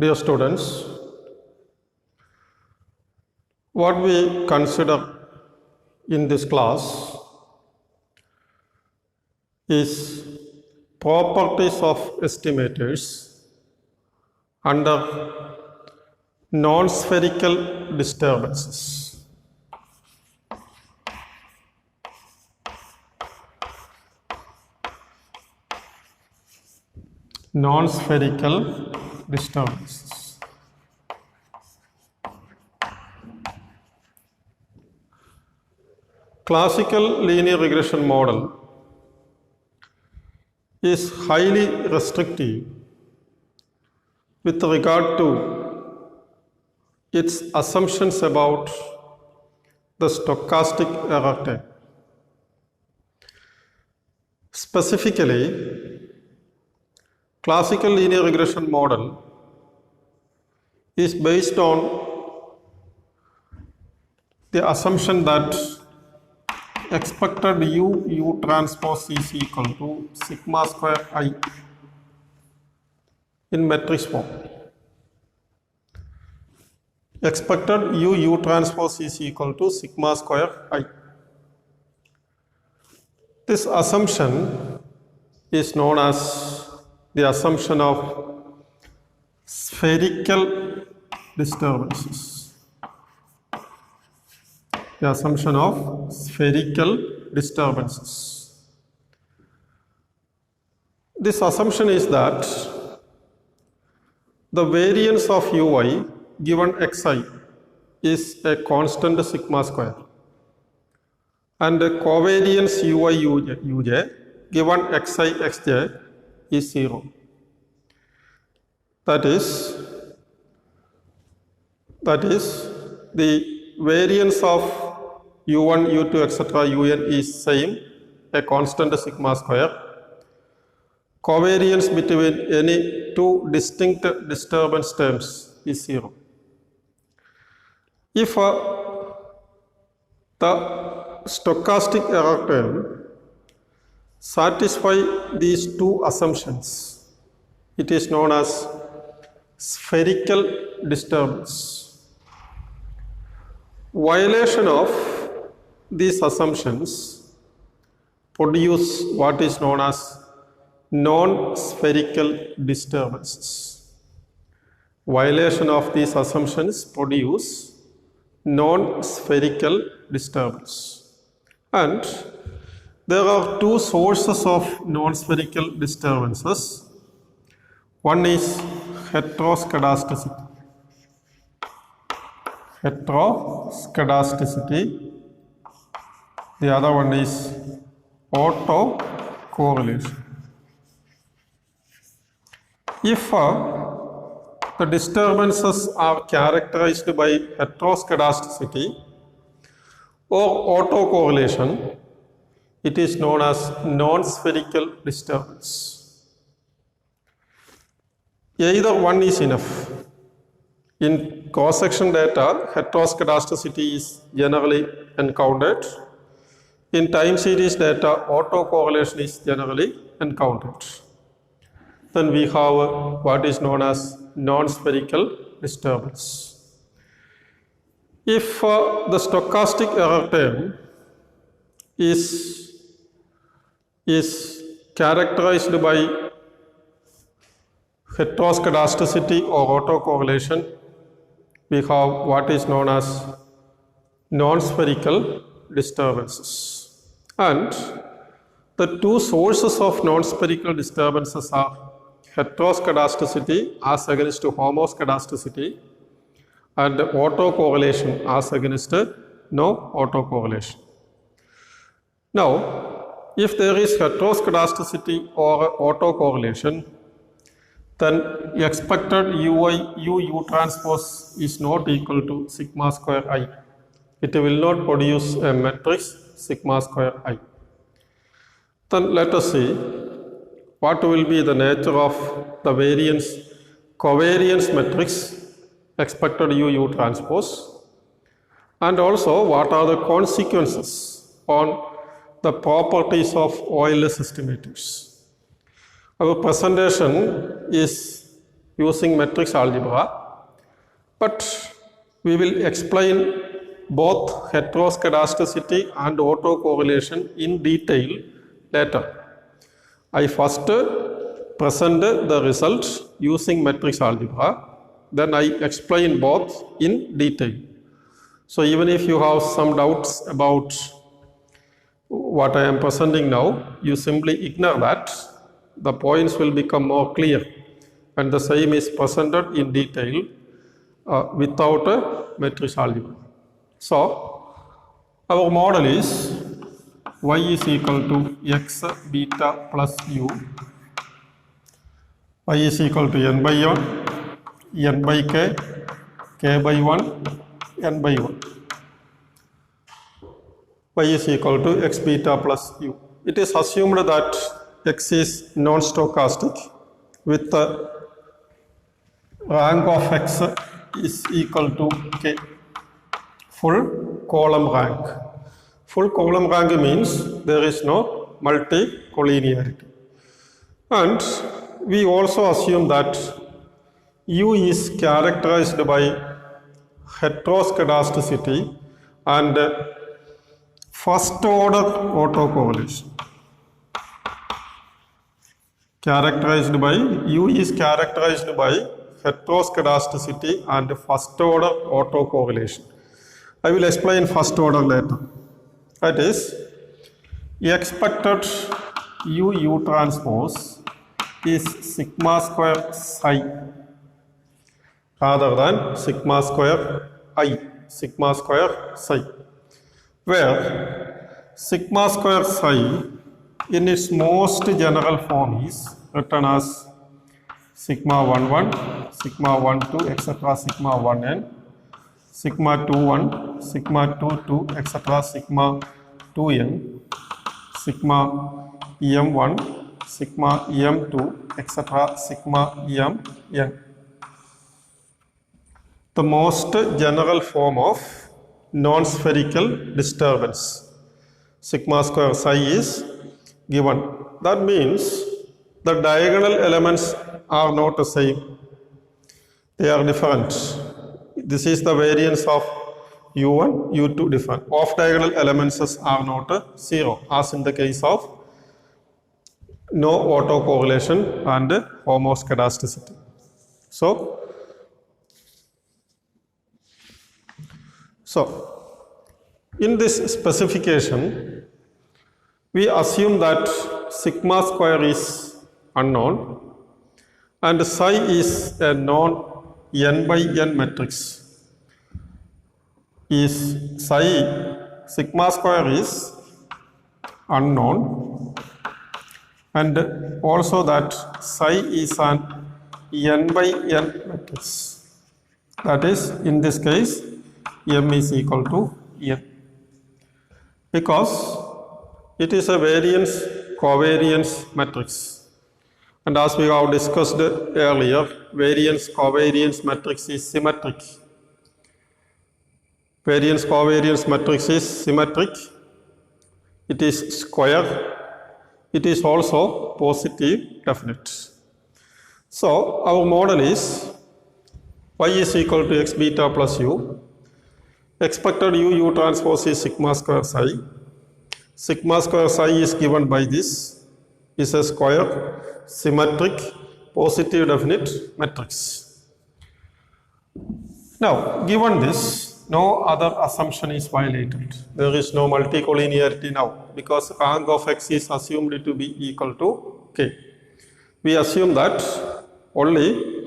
Dear students, what we consider in this class is properties of estimators under non-spherical disturbances. Non-spherical disturbances. Classical linear regression model is highly restrictive with regard to its assumptions about the stochastic error term. Specifically, classical linear regression model is based on the assumption that expected U transpose is equal to sigma square I in matrix form. Expected U transpose is equal to sigma square I. This assumption is known as the assumption of spherical disturbances. The assumption of spherical disturbances. This assumption is that the variance of ui given xi is a constant sigma square and the covariance ui uj given xi xj is 0. That is the variance of u1, u2, etc. un is same, a constant sigma square. Covariance between any two distinct disturbance terms is 0. If the stochastic error term satisfy these two assumptions, it is known as spherical disturbance. Violation of these assumptions produce what is known as non-spherical disturbances. Violation of these assumptions produce non-spherical disturbance. And there are two sources of non-spherical disturbances. One is heteroscedasticity. The other one is autocorrelation. If the disturbances are characterized by heteroscedasticity or autocorrelation, it is known as non-spherical disturbance. Either one is enough. In cross-section data, heteroscedasticity is generally encountered. In time series data, autocorrelation is generally encountered. Then we have what is known as non-spherical disturbance. If the stochastic error term is characterized by heteroscedasticity or autocorrelation, we have what is known as non-spherical disturbances. And the two sources of non-spherical disturbances are heteroscedasticity as against homoscedasticity and autocorrelation as against no autocorrelation. Now, if there is heteroscedasticity or autocorrelation, then expected U transpose is not equal to sigma square I. It will not produce a matrix sigma square I. Then let us see what will be the nature of the covariance matrix expected U transpose, and also what are the consequences on the properties of Euler's estimators. Our presentation is using matrix algebra, but we will explain both heteroscedasticity and autocorrelation in detail later. I first present the result using matrix algebra, then I explain both in detail. So even if you have some doubts about what I am presenting now, you simply ignore that. The points will become more clear when the same is presented in detail without a matrix algebra. So our model is y is equal to x beta plus u, y is equal to n by 1, n by k, k by 1, n by 1. Y is equal to x beta plus u. It is assumed that x is non-stochastic with the rank of x is equal to k, full column rank. Full column rank means there is no multi-collinearity. And we also assume that U is characterized by heteroscedasticity and first order autocorrelation. U is characterized by heteroscedasticity and first order autocorrelation. I will explain first order later. That is, expected U transpose is sigma square psi rather than sigma square I, sigma square psi, where sigma square psi in its most general form is written as sigma 1 1, sigma 1 2, etc. sigma 1 n, sigma 2 1, sigma 2 2, etc. sigma 2 n, sigma em 1, sigma em 2, etc. sigma em n. The most general form of non-spherical disturbance, sigma square psi, is given. That means the diagonal elements are not the same, they are different. This is the variance of U1, U2 different. Off diagonal elements are not 0, as in the case of no autocorrelation and homoscedasticity. So in this specification, we assume that sigma square is unknown and psi is a known n by n matrix. Sigma square is unknown and also that psi is an n by n matrix. That is, in this case, m is equal to n, because it is a variance covariance matrix. And as we have discussed earlier, variance covariance matrix is symmetric. Variance covariance matrix is symmetric. It is square. It is also positive definite. So our model is y is equal to x beta plus u. Expected U transpose is sigma square psi. Sigma square psi is given by this, is a square, symmetric, positive definite matrix. Now, given this, no other assumption is violated. There is no multicollinearity now because rank of x is assumed to be equal to k. We assume that only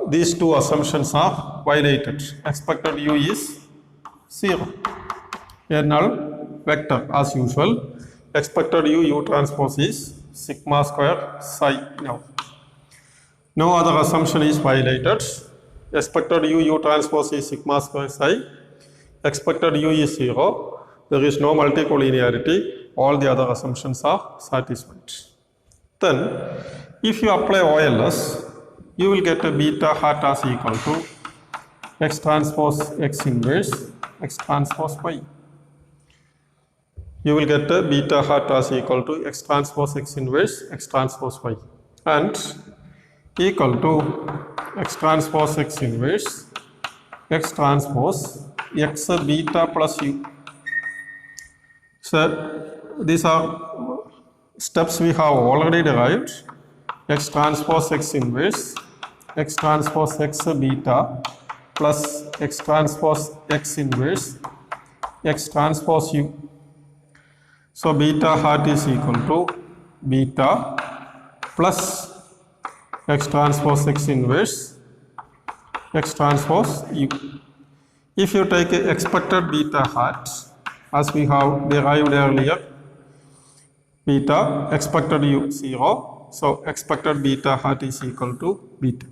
these two assumptions are violated. Expected U is 0. A null vector as usual. Expected U transpose is sigma square psi now. No other assumption is violated. Expected U transpose is sigma square psi. Expected U is 0. There is no multicollinearity. All the other assumptions are satisfied. Then, if you apply OLS, you will get a beta hat as equal to x transpose x inverse x transpose y. You will get a beta hat as equal to x transpose x inverse x transpose y. And equal to x transpose x inverse x transpose x beta plus u. So these are steps we have already derived. X transpose x inverse x transpose x beta plus x transpose x inverse x transpose u. So beta hat is equal to beta plus x transpose x inverse x transpose u. If you take a expected beta hat as we have derived earlier, beta expected u 0, so expected beta hat is equal to beta.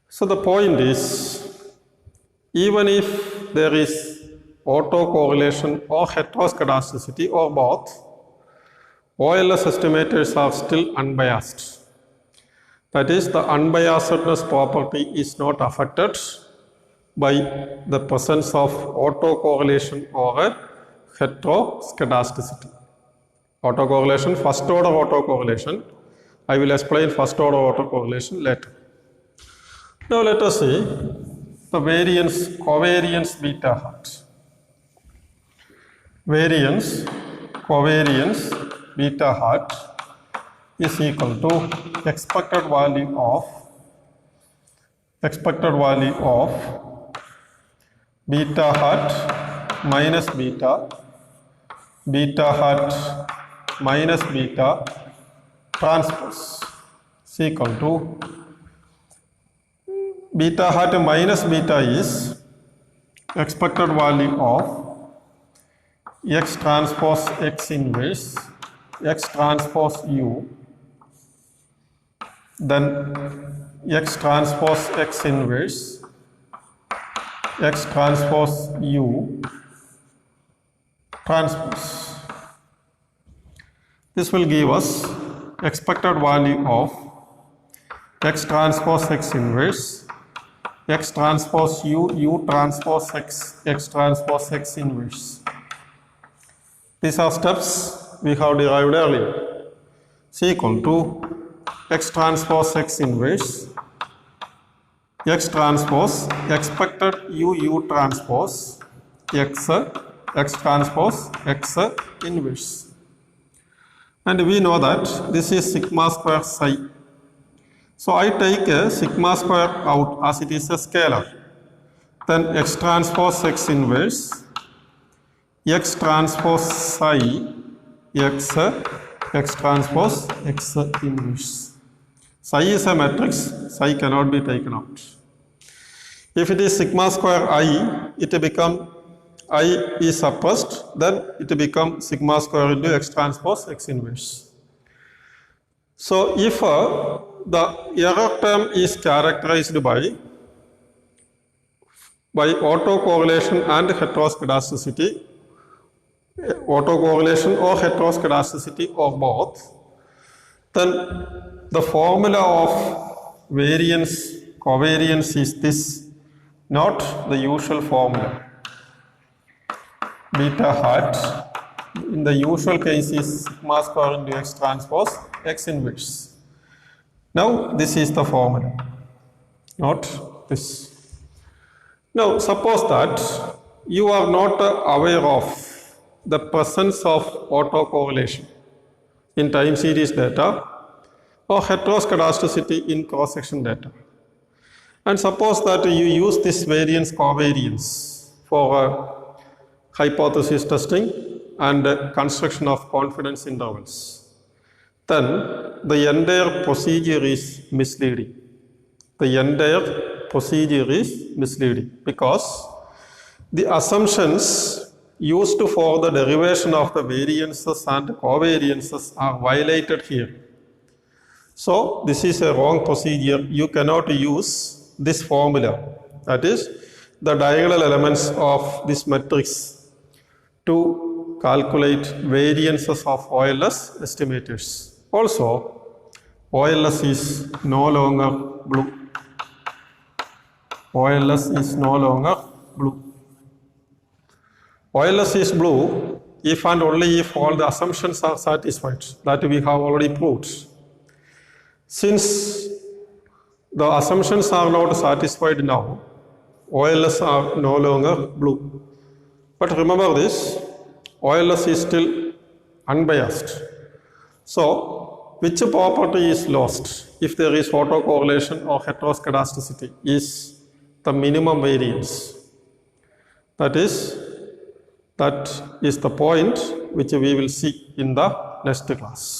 So the point is, even if there is autocorrelation or heteroscedasticity or both, OLS estimators are still unbiased. That is, the unbiasedness property is not affected by the presence of autocorrelation or a heteroscedasticity. Autocorrelation, first order autocorrelation. I will explain first order autocorrelation later. Now let us see the covariance beta hat. Covariance beta hat is equal to expected value of beta hat minus beta hat minus beta transpose is equal to beta hat minus beta is expected value of x transpose x inverse x transpose u, then x transpose x inverse x transpose u transpose. This will give us expected value of x transpose x inverse x transpose u transpose x transpose x inverse. These are steps we have derived earlier. Is equal to x transpose x inverse x transpose expected u transpose x transpose x inverse. And we know that this is sigma square psi. So I take a sigma square out as it is a scalar. Then x transpose x inverse x transpose psi x transpose x inverse. Psi is a matrix, psi cannot be taken out. If it is sigma square I, it become I is suppressed, then it becomes sigma square into x transpose x inverse. So if the error term is characterized by autocorrelation and heteroscedasticity, autocorrelation or heteroscedasticity or both, then the formula of covariance is this, not the usual formula. Beta hat in the usual case is sigma square into x transpose x inverse. Now this is the formula, not this. Now suppose that you are not aware of the presence of autocorrelation in time series data or heteroscedasticity in cross-section data. And suppose that you use this covariance for hypothesis testing and construction of confidence intervals. Then the entire procedure is misleading. Because the assumptions used for the derivation of the variances and covariances are violated here. So this is a wrong procedure. You cannot use this formula, that is the diagonal elements of this matrix, to calculate variances of OLS estimators. Also, OLS is no longer blue. OLS is no longer blue. OLS is blue if and only if all the assumptions are satisfied, that we have already proved. Since the assumptions are not satisfied now, OLS are no longer blue. But remember this, OLS is still unbiased. So, which property is lost if there is autocorrelation or heteroscedasticity is the minimum variance. That is the point which we will see in the next class.